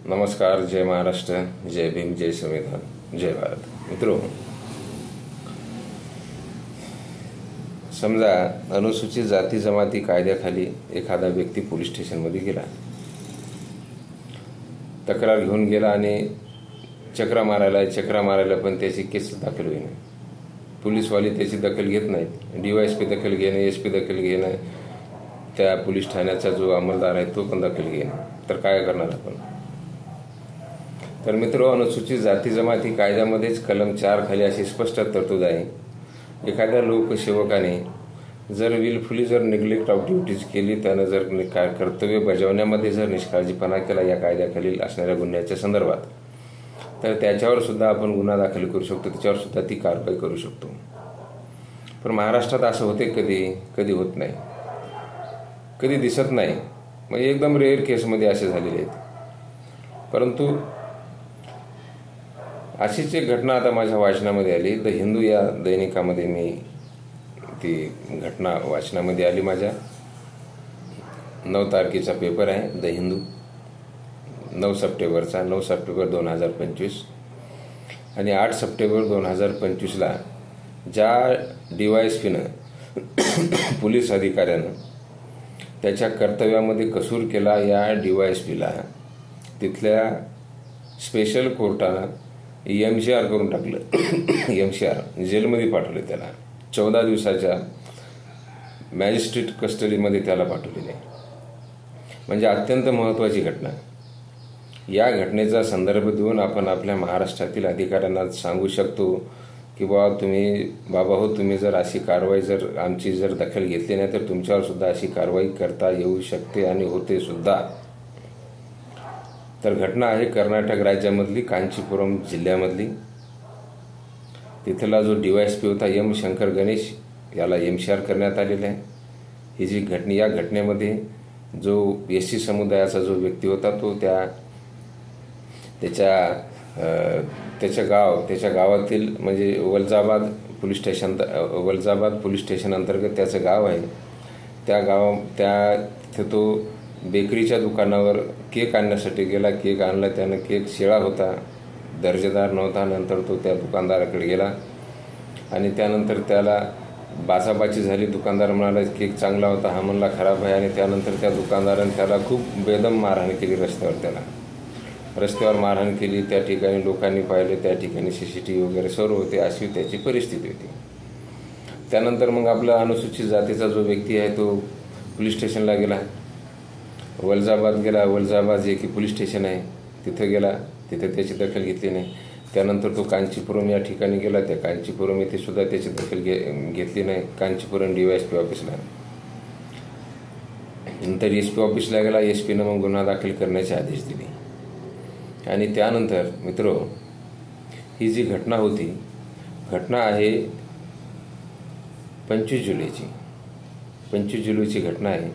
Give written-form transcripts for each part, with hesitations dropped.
नमस्कार, जय महाराष्ट्र, जय भीम, जय संविधान, जय भारत. मित्रों, समजा अनुसूचित जाती जमाती कायद्याखाली एखादा व्यक्ती पोलीस स्टेशनमध्ये गेला, तक्रार घेऊन गेला आणि चक्रा मारायला पण त्याची केस दाखल होईना. पोलीसवाले त्याची दखल घेत नाहीत. DYSP दखल घेणे, SP दखल घेणं, त्या पोलीस ठाण्याचा जो अंमलदार आहे तो पण दखल घेणं. तर काय करणार आपण? तर मित्रो, अनुसूचित जाती जमाती कायद्यामध्येच कलम 4 खाली अशी स्पष्ट तरतूद आहे. एखाद्या लोकसेवकाने जर विलफुली निग्लेक्ट ऑफ ड्युटीज केली, त्यानं जर कर्तव्य बजावण्यामध्ये जर निष्काळजीपणा केला या कायद्याखालील असणाऱ्या गुन्ह्याच्या संदर्भात, तर त्याच्यावर सुद्धा आपण गुन्हा दाखल करू शकतो, त्याच्यावर सुद्धा ती कारवाई करू शकतो. पण महाराष्ट्रात असं होते कधी होत नाही, कधी दिसत नाही. म्हणजे एकदम रेअर केसमध्ये असे झालेले आहेत. परंतु अशीच एक घटना आता माझ्या वाचनामध्ये आली. द हिंदू या दैनिकामध्ये मी ती घटना वाचनामध्ये आली. माझ्या 9 तारखेचा पेपर आहे द हिंदू, 9 सप्टेंबरचा, 9 सप्टेंबर 2025. आणि 8 सप्टेंबर 2025ला ज्या DYSPनं पोलीस अधिकाऱ्यानं त्याच्या कर्तव्यामध्ये कसूर केला, या DYSPला तिथल्या स्पेशल कोर्टानं MCR करून टाकलं. MCR जेलमध्ये पाठवलं. त्याला 14 दिवसाच्या मॅजिस्ट्रेट कस्टडीमध्ये त्याला पाठवलेले आहे. म्हणजे अत्यंत महत्त्वाची घटना. या घटनेचा संदर्भ देऊन आपण आपल्या महाराष्ट्रातील अधिकाऱ्यांना सांगू शकतो की तुम्ही जर अशी कारवाई आमची दखल घेतली नाही, तर तुमच्यावर सुद्धा अशी कारवाई करता येऊ शकते आणि होते सुद्धा. तर घटना आहे कर्नाटक राज्यामधली, कांचीपुरम जिल्ह्यामधली. तिथला जो DYSP होता M. शंकर गणेश, याला MCR करण्यात आलेला आहे. ही जी या घटनेमध्ये जो SC समुदायाचा जो व्यक्ती होता, तो त्याच्या गावातील म्हणजे वलजाबाद पोलीस स्टेशन अंतर्गत त्याचं गाव आहे. तिथे तो बेकरीच्या दुकानावर केक आणण्यासाठी गेला. केक आणला त्यानं. केक शिळा होता, दर्जेदार नव्हता. नंतर तो त्या दुकानदाराकडे गेला आणि त्यानंतर त्याला बाचाबाची झाली. दुकानदार म्हणाला केक चांगला होता, हा म्हणला खराब आहे. आणि त्यानंतर त्या दुकानदाराने त्याला खूप बेदम मारहाण केली. रस्त्यावर मारहाण केली. त्या ठिकाणी लोकांनी पाहिले, त्या ठिकाणी CCTV वगैरे सर्व होते. अशी त्याची परिस्थिती होती. त्यानंतर मग आपला अनुसूचित जातीचा जो व्यक्ती आहे तो पोलीस स्टेशनला गेला, वलजाबाद गेला. वलजाबाद जे की पोलीस स्टेशन आहे तिथं गेला. तिथे त्याची दखल घेतली नाही. त्यानंतर तो कांचीपुरम या ठिकाणी गेला. त्या कांचीपुरम येथे सुद्धा त्याची दखल घेतली नाही. कांचीपुरम DYSP ऑफिसला, नंतर SP ऑफिसला गेला. SPनं मग गुन्हा दाखल करण्याचे आदेश दिले. आणि त्यानंतर मित्रो, ही जी घटना होती, घटना आहे 25 जुलैची घटना आहे.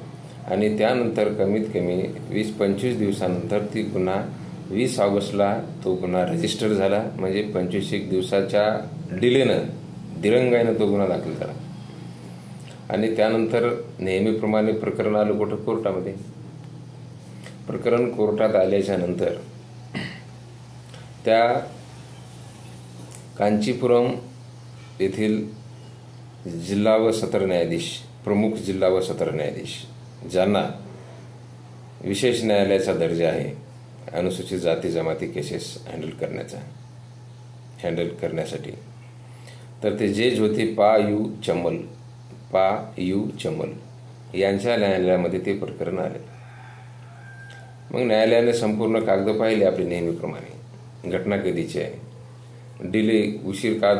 आणि त्यानंतर कमीत कमी 20-25 दिवसानंतर ती गुन्हा 20 ऑगस्टला तो गुन्हा रजिस्टर झाला. म्हणजे 25 दिवसाच्या दिरंगाईनं तो गुन्हा दाखल झाला. आणि त्यानंतर नेहमीप्रमाणे प्रकरण आलं कुठं? कोर्टामध्ये. प्रकरण कोर्टात आल्याच्या नंतर त्या कांचीपुरम येथील जिल्हा व सत्र न्यायाधीश, प्रमुख जिल्हा व सत्र न्यायाधीश, ज्यांना विशेष न्यायालयाचा दर्जा आहे अनुसूचित जाती जमाती केसेस हँडल करण्यासाठी, तर ते जज होते पा यू चमल यांच्या न्यायालयामध्ये ते प्रकरण आले. मग न्यायालयाने संपूर्ण कागद पाहिले आपले नेहमीप्रमाणे. घटना कधीची आहे,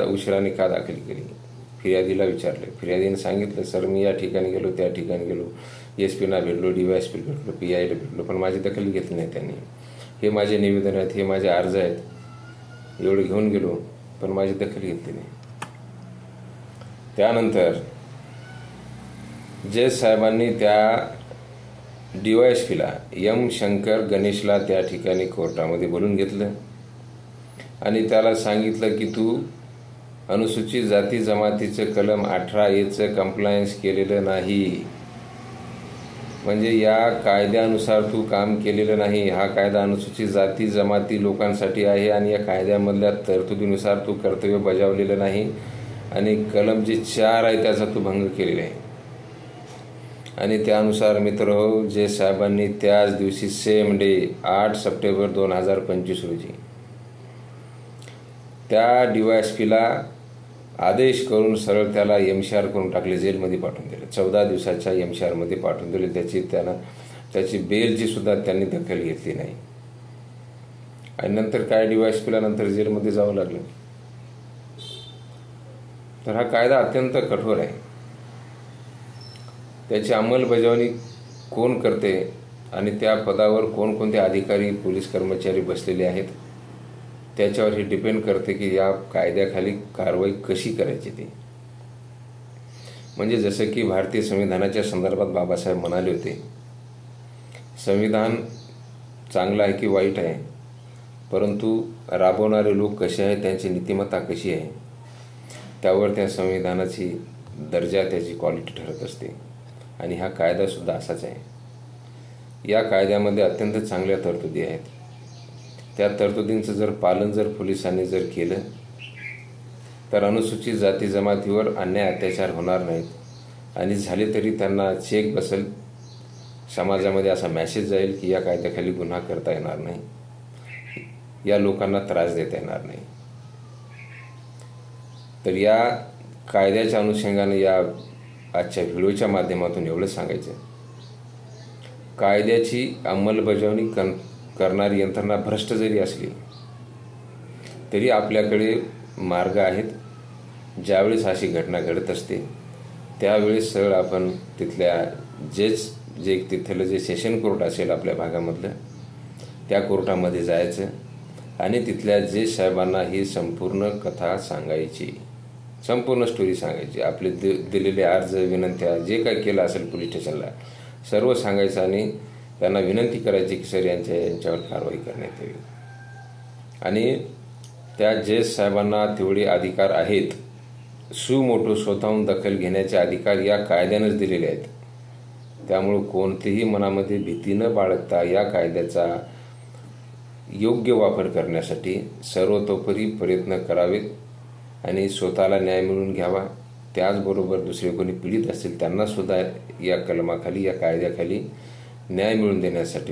उशिराने का दाखल केली, फिर्यादीला विचारले. फिर्यादीने सांगितलं, सर मी या ठिकाणी गेलो, त्या ठिकाणी गेलो, SPना भेटलो, DYSP भेटलो, PIला भेटलो, पण माझी दखल घेतली नाही त्यांनी. हे माझे निवेदन आहेत, हे माझे अर्ज आहेत, एवढे घेऊन गेलो, पण माझी दखल घेतली नाही. त्यानंतर जज साहेबांनी त्या DYSPला M. शंकर गणेशला त्या ठिकाणी कोर्टामध्ये बोलून घेतलं आणि त्याला सांगितलं की तू अनुसूचित जाती जमातीचं कलम 18A कंप्लायन्स केलेलं नाही. म्हणजे या कायद्यानुसार तू काम केलेलं नाही. हा कायदा अनुसूचित जाती जमाती लोकांसाठी आहे आणि या कायद्यामधल्या तरतुदीनुसार तू कर्तव्य बजावलेलं नाही आणि कलम जे 4 आहे त्याचा तू भंग केलेला आहे. आणि त्यानुसार मित्रहो, जे साहेबांनी त्याच दिवशी सेम डे 8 सप्टेंबर 2025 रोजी त्या DYSPला आदेश करून सरळ त्याला MCR करून टाकले, जेलमध्ये पाठवून दिले. 14 दिवसाच्या MCRमध्ये पाठवून दिले. त्याची बेलची सुद्धा त्यांनी दखल घेतली नाही. आणि नंतर काय DYSPला नंतर जेलमध्ये जावं लागलं. तर हा कायदा अत्यंत कठोर आहे. त्याची अंमलबजावणी कोण करते आणि त्या पदावर कोणकोणते अधिकारी पोलीस कर्मचारी बसलेले आहेत त्याच्यावर हे डिपेंड करते की या कायद्याखाली कारवाई कशी करायची ती. म्हणजे जसं की भारतीय संविधानाच्या संदर्भात बाबासाहेब म्हणाले होते, संविधान चांगलं आहे की वाईट आहे, परंतु राबवणारे लोक कसे आहेत, त्यांची नीतिमत्ता कशी आहे, त्यावर त्या संविधानाची दर्जा, त्याची क्वालिटी ठरत असते. आणि हा कायदासुद्धा असाच आहे. या कायद्यामध्ये अत्यंत चांगल्या तरतुदी आहेत. त्या तरतुदींचं जर पालन जर पोलिसांनी जर केलं तर अनुसूचित जाती जमातीवर अन्याय अत्याचार होणार नाहीत आणि झाले तरी त्यांना चेक बसेल, समाजामध्ये असा मेसेज जाईल की या कायद्याखाली गुन्हा करता येणार नाही, या लोकांना त्रास देता येणार नाही. तर या कायद्याच्या अनुषंगाने या आजच्या व्हिडिओच्या माध्यमातून एवढंच सांगायचं, कायद्याची अंमलबजावणी करणारी यंत्रणा भ्रष्ट जरी असली तरी आपल्याकडे मार्ग आहेत. ज्यावेळेस अशी घटना घडत असते त्यावेळेस सरळ आपण तिथल्या तिथलं जे सेशन कोर्ट असेल आपल्या भागामधलं, त्या कोर्टामध्ये जायचं आणि तिथल्या जज साहेबांना ही संपूर्ण कथा सांगायची, संपूर्ण स्टोरी सांगायची. आपले दिलेले अर्ज, विनंत्या, जे काही केलं असेल पोलीस स्टेशनला सर्व सांगायचं आणि त्यांना विनंती करायची की सर यांच्यावर कारवाई करण्यात यावी. आणि त्या जज साहेबांना तेवढे अधिकार आहेत, सुमोटो स्वतःहून दखल घेण्याचे अधिकार या कायद्यानंच दिलेले आहेत. त्यामुळे कोणतेही मनामध्ये भीती न बाळगता या कायद्याचा योग्य वापर करण्यासाठी सर्वतोपरी प्रयत्न करावेत आणि स्वतःला न्याय मिळवून घ्यावा. त्याचबरोबर दुसरे कोणी पीडित असतील त्यांनासुद्धा या कलमाखाली, या कायद्याखाली न्याय मिळवून देण्यासाठी